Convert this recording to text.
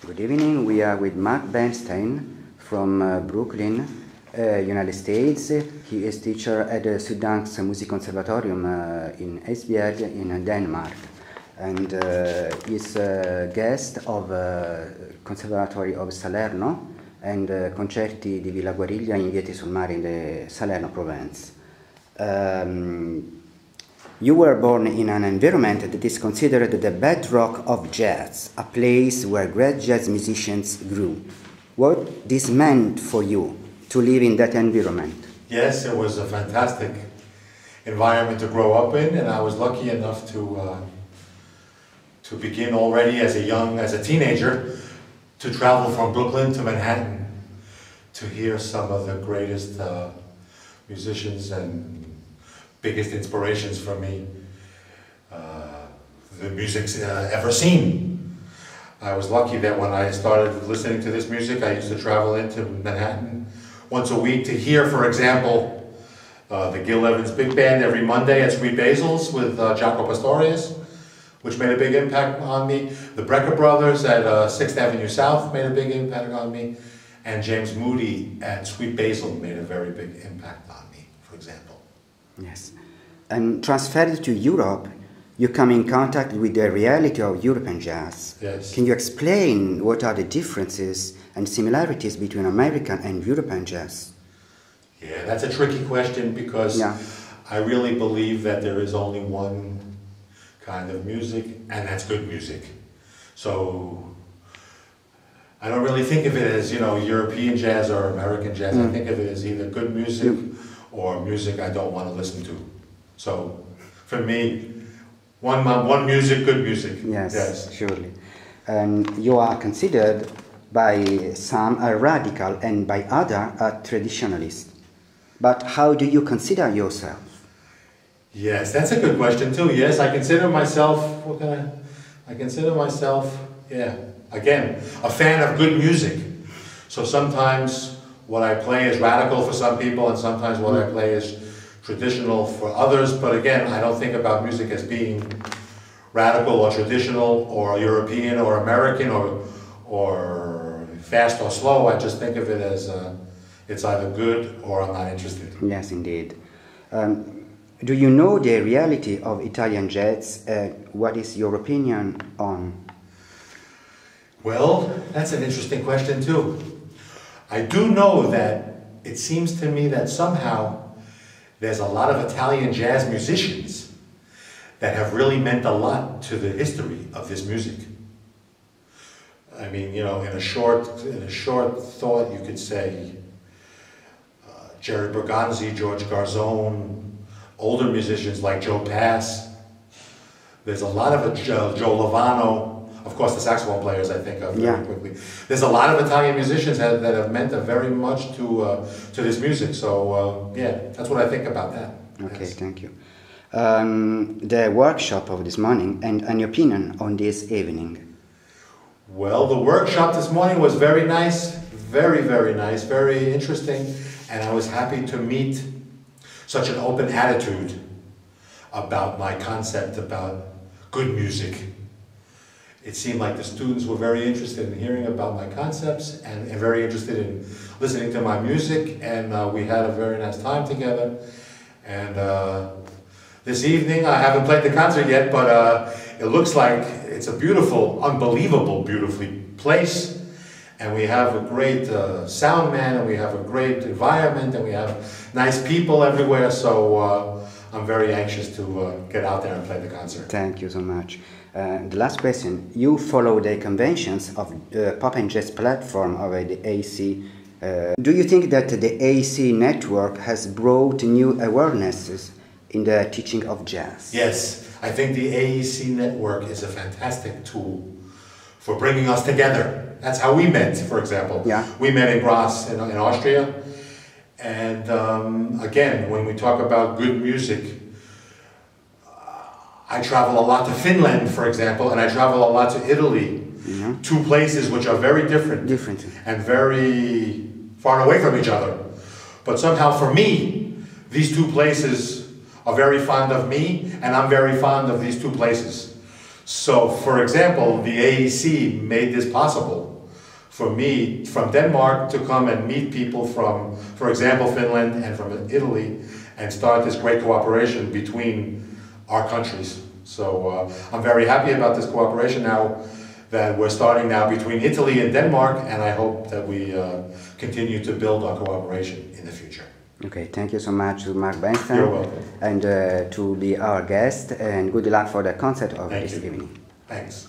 Good evening. We are with Marc Bernstein from Brooklyn, United States. He is teacher at the Syddansk Musikkonservatorium in Esbjerg in Denmark, and is a guest of Conservatory of Salerno and concerti di Villa Guariglia in Vieti sul Mare in the Salerno province. You were born in an environment that is considered the bedrock of jazz, a place where great jazz musicians grew. What this meant for you to live in that environment? Yes, it was a fantastic environment to grow up in, and I was lucky enough to begin already as a teenager, to travel from Brooklyn to Manhattan to hear some of the greatest musicians and biggest inspirations for me, the music's ever seen. I was lucky that when I started listening to this music, I used to travel into Manhattan once a week to hear, for example, the Gil Evans Big Band every Monday at Sweet Basil's with Jaco Pastorius, which made a big impact on me. The Brecker Brothers at 6th Avenue South made a big impact on me. And James Moody at Sweet Basil made a very big impact on me, for example. Yes. And transferred to Europe, you come in contact with the reality of European jazz. Yes. Can you explain what are the differences and similarities between American and European jazz? Yeah, that's a tricky question because I really believe that there is only one kind of music, and that's good music. So I don't really think of it as, European jazz or American jazz. I think of it as either good music or music I don't want to listen to. So, for me, one music, good music. Yes, surely. And you are considered by some a radical and by others a traditionalist. But how do you consider yourself? Yes, that's a good question too. Yes, I consider myself, I consider myself, again, a fan of good music. So sometimes what I play is radical for some people, and sometimes what I play is traditional for others, but again, I don't think about music as being radical or traditional or European or American or fast or slow. I just think of it as it's either good or I'm not interested. Yes, indeed. Do you know the reality of Italian jazz? What is your opinion on? Well, that's an interesting question too. I do know that it seems to me that somehow there's a lot of Italian jazz musicians that have really meant a lot to the history of this music. I mean, in a short thought, you could say Jerry Bergonzi, George Garzone, older musicians like Joe Pass. There's a lot of Joe Lovano. Of course, the saxophone players I think of very quickly. There's a lot of Italian musicians that have meant very much to this music. So that's what I think about that. Okay, thank you. The workshop of this morning and an opinion on this evening. Well, the workshop this morning was very nice, very nice, very interesting, and I was happy to meet such an open attitude about my concept about good music. It seemed like the students were very interested in hearing about my concepts and very interested in listening to my music, and we had a very nice time together. And this evening, I haven't played the concert yet, but it looks like it's a beautiful, unbelievable, beautifully place. And we have a great sound man, and we have a great environment, and we have nice people everywhere, so I'm very anxious to get out there and play the concert. Thank you so much. The last question, you follow the conventions of the pop and jazz platform of the AEC. Do you think that the AEC network has brought new awarenesses in the teaching of jazz? Yes, I think the AEC network is a fantastic tool for bringing us together. That's how we met, for example. We met in Graz in Austria. And again, when we talk about good music, I travel a lot to Finland, for example, and I travel a lot to Italy. Two places which are very different and very far away from each other. But somehow for me, these two places are very fond of me, and I'm very fond of these two places. So, for example, the AEC made this possible. for me, from Denmark, to come and meet people from, for example, Finland and from Italy, and start this great cooperation between our countries. So I'm very happy about this cooperation now that we're starting now between Italy and Denmark, and I hope that we continue to build our cooperation in the future. Okay, thank you so much to Marc Bernstein. You're welcome. And to be our guest, and good luck for the concert of Thank this you. evening. Thanks.